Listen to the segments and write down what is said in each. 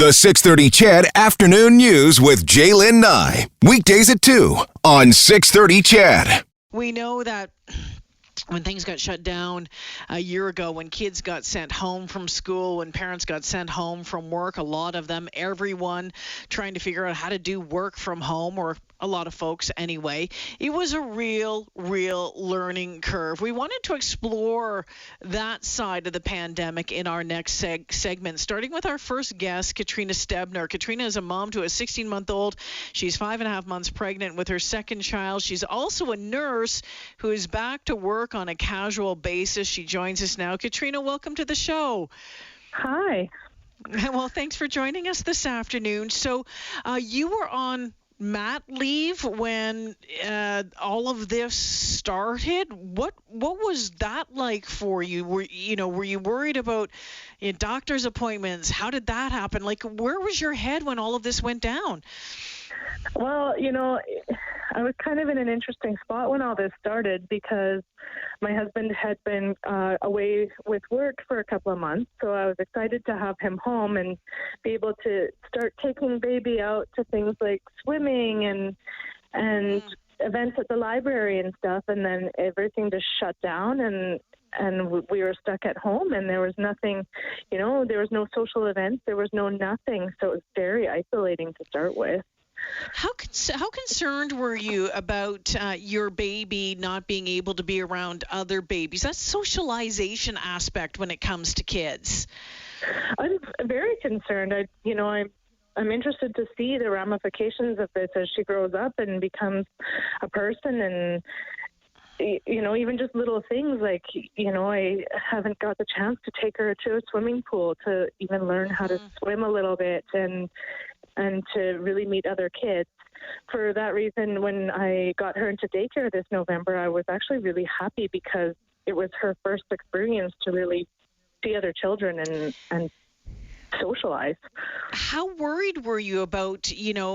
The 6:30 CHED Afternoon News with Jaylen Nye. Weekdays at 2 on 6:30 CHED. We know that when things got shut down a year ago, when kids got sent home from school, when parents got sent home from work, a lot of them, everyone trying to figure out how to do work from home, or a lot of folks anyway. It was a real learning curve. We wanted to explore that side of the pandemic in our next segment, starting with our first guest, Katrina Stebner. Katrina is a mom to a 16-month-old. She's 5.5 months pregnant with her second child. She's also a nurse who is back to work on a casual basis. She joins us now. Katrina, welcome to the show. Hi. Well, thanks for joining us this afternoon. So you were on mat leave when all of this started. What was that like for you? Were you worried about doctor's appointments? How did that happen? Like, where was your head when all of this went down? Well, I was kind of in an interesting spot when all this started because my husband had been away with work for a couple of months. So I was excited to have him home and be able to start taking baby out to things like swimming and events at the library and stuff. And then everything just shut down and we were stuck at home, and there was nothing, there was no social events. There was no nothing. So it was very isolating to start with. How concerned were you about your baby not being able to be around other babies? That socialization aspect when it comes to kids. I'm very concerned. I'm interested to see the ramifications of this as she grows up and becomes a person, and even just little things like, I haven't got the chance to take her to a swimming pool to even learn how to swim a little bit and to really meet other kids. For that reason, when I got her into daycare this November, I was actually really happy because it was her first experience to really see other children and socialize. How worried were you about,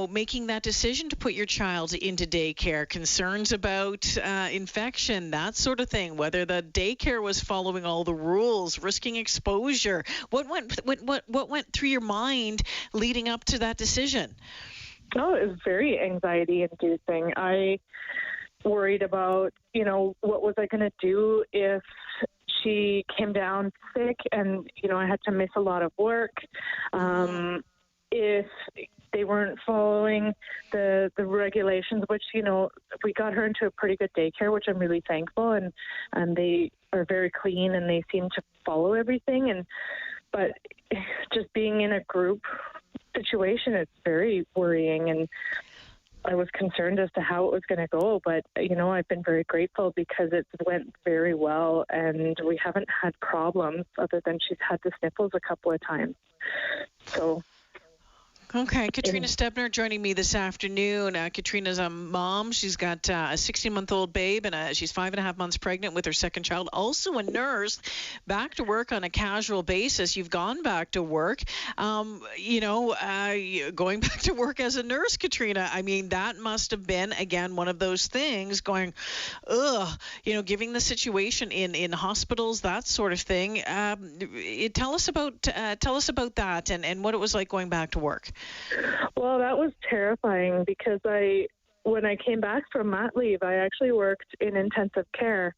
making that decision to put your child into daycare? Concerns about infection, that sort of thing, whether the daycare was following all the rules, risking exposure. What went through your mind leading up to that decision? Oh, it was very anxiety-inducing. I worried about, what was I going to do if she came down sick and, I had to miss a lot of work. If they weren't following the regulations, which, we got her into a pretty good daycare, which I'm really thankful, and they are very clean and they seem to follow everything. But just being in a group situation, it's very worrying, and I was concerned as to how it was going to go, but, I've been very grateful because it went very well, and we haven't had problems other than she's had the sniffles a couple of times. So. Okay, Katrina Stebner joining me this afternoon. Katrina's a mom. She's got a 16-month-old babe, and she's 5.5 months pregnant with her second child. Also a nurse, back to work on a casual basis. You've gone back to work. Going back to work as a nurse, Katrina, I mean, that must have been, again, one of those things going, giving the situation in hospitals, that sort of thing. Tell us about that and what it was like going back to work. Well, that was terrifying because when I came back from mat leave, I actually worked in intensive care.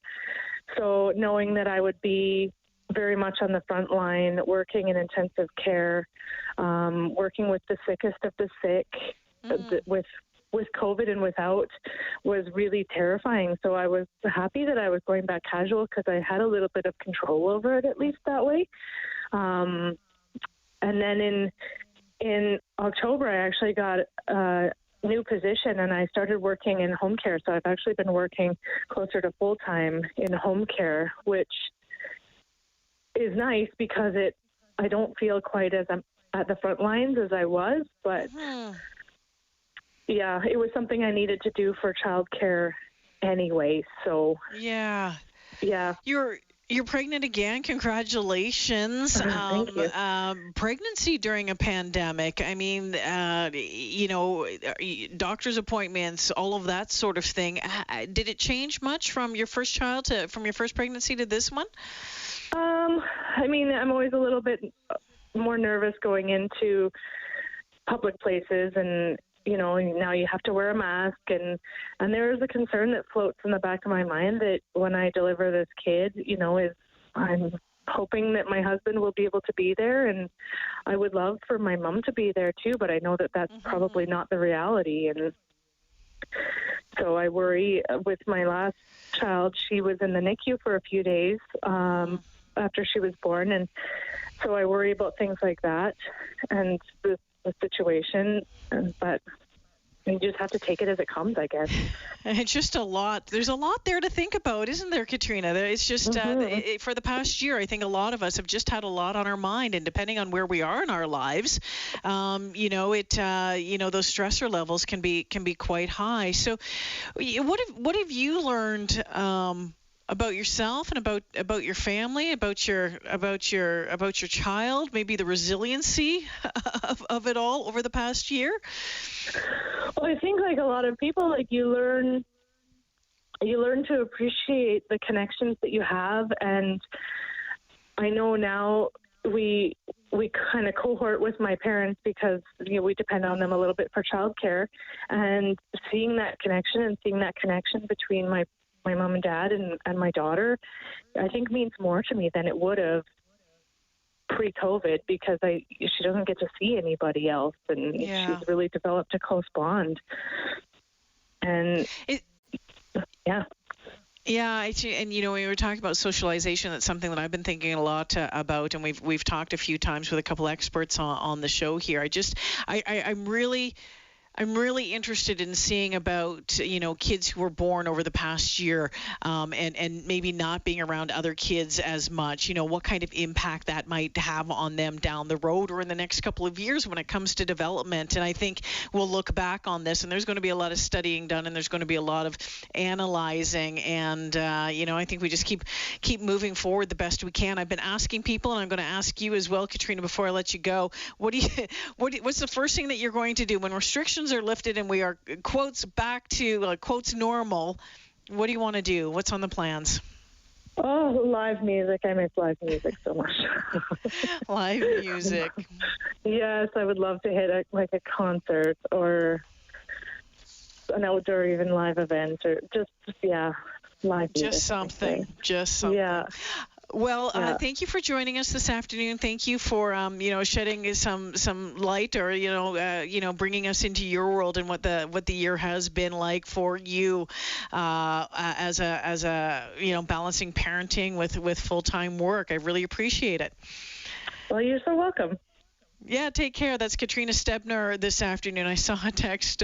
So knowing that I would be very much on the front line, working in intensive care, working with the sickest of the sick, with COVID and without, was really terrifying. So I was happy that I was going back casual because I had a little bit of control over it, at least that way. And then in October, I actually got a new position and I started working in home care. So I've actually been working closer to full-time in home care, which is nice because I don't feel quite as I'm at the front lines as I was. But yeah, it was something I needed to do for childcare anyway. So yeah. You're pregnant again. Congratulations. Thank you. Pregnancy during a pandemic. I mean, doctor's appointments, all of that sort of thing. Did it change much from your first child from your first pregnancy to this one? I mean, I'm always a little bit more nervous going into public places, and now you have to wear a mask, and there is a concern that floats in the back of my mind that when I deliver this kid, is I'm hoping that my husband will be able to be there, and I would love for my mom to be there too, but I know that that's probably not the reality. And so I worry with my last child. She was in the NICU for a few days after she was born, and so I worry about things like that and the situation, but you just have to take it as it comes, I guess. It's just a lot. There's a lot there to think about, isn't there, Katrina? It's just for the past year, I think a lot of us have just had a lot on our mind, and depending on where we are in our lives, those stressor levels can be quite high. So, what have you learned about yourself and about your family, about your child, maybe the resiliency of it all over the past year? Well, I think like a lot of people, like you learn to appreciate the connections that you have, and I know now we kind of cohort with my parents because we depend on them a little bit for childcare, and seeing that connection between my mom and dad and my daughter, I think means more to me than it would have pre-COVID, because she doesn't get to see anybody else, and she's really developed a close bond. And yeah, and when we were talking about socialization, that's something that I've been thinking a lot about, and we've talked a few times with a couple experts on the show here. I'm really interested in seeing about, kids who were born over the past year and maybe not being around other kids as much, what kind of impact that might have on them down the road or in the next couple of years when it comes to development. And I think we'll look back on this, and there's going to be a lot of studying done, and there's going to be a lot of analyzing. And, I think we just keep moving forward the best we can. I've been asking people, and I'm going to ask you as well, Katrina, before I let you go, what's the first thing that you're going to do when restrictions are lifted and we are quotes back to quotes normal? What do you want to do? What's on the plans? Oh, live music. I miss live music so much. Live music. Yes, I would love to hit a concert or an outdoor even live event, or just live music. Just something. Yeah. Well, thank you for joining us this afternoon. Thank you for, shedding some light, or bringing us into your world and what the year has been like for you, as a balancing parenting with full-time work. I really appreciate it. Well, you're so welcome. Yeah, take care. That's Katrina Stebner this afternoon. I saw a text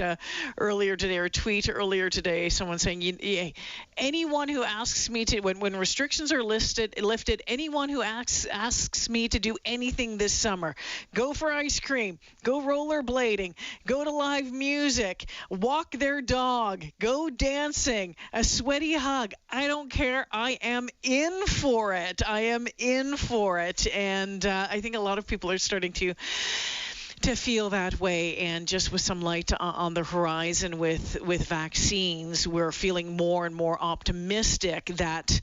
earlier today, or a tweet earlier today, someone saying, anyone who asks me to, when restrictions are lifted, anyone who asks me to do anything this summer, go for ice cream, go rollerblading, go to live music, walk their dog, go dancing, a sweaty hug, I don't care. I am in for it. And I think a lot of people are starting to feel that way, and just with some light on the horizon with vaccines, we're feeling more and more optimistic that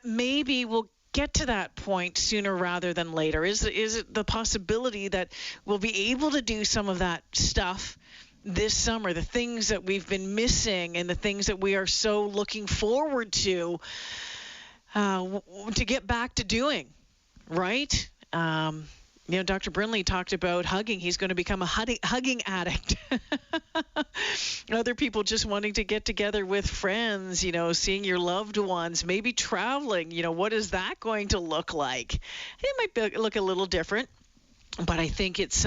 maybe we'll get to that point sooner rather than later. Is it the possibility that we'll be able to do some of that stuff this summer, the things that we've been missing and the things that we are so looking forward to get back to doing, right? Dr. Brinley talked about hugging. He's going to become a hugging addict. Other people just wanting to get together with friends, seeing your loved ones, maybe traveling. What is that going to look like? It might look a little different, but I think it's,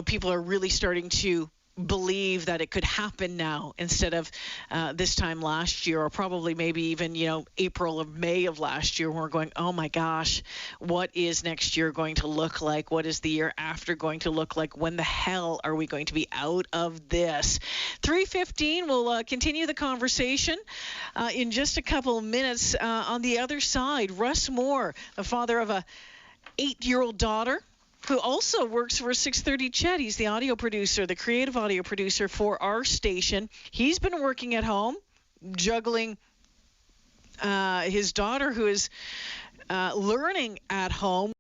people are really starting to believe that it could happen now instead of this time last year, or probably maybe even April or May of last year, when we're going, oh my gosh, what is next year going to look like? What is the year after going to look like? When the hell are we going to be out of this? 3:15, we'll continue the conversation in just a couple of minutes. On the other side, Russ Moore, the father of a 8-year-old daughter, who also works for 630 Chet. He's the audio producer, the creative audio producer for our station. He's been working at home, juggling his daughter, who is learning at home.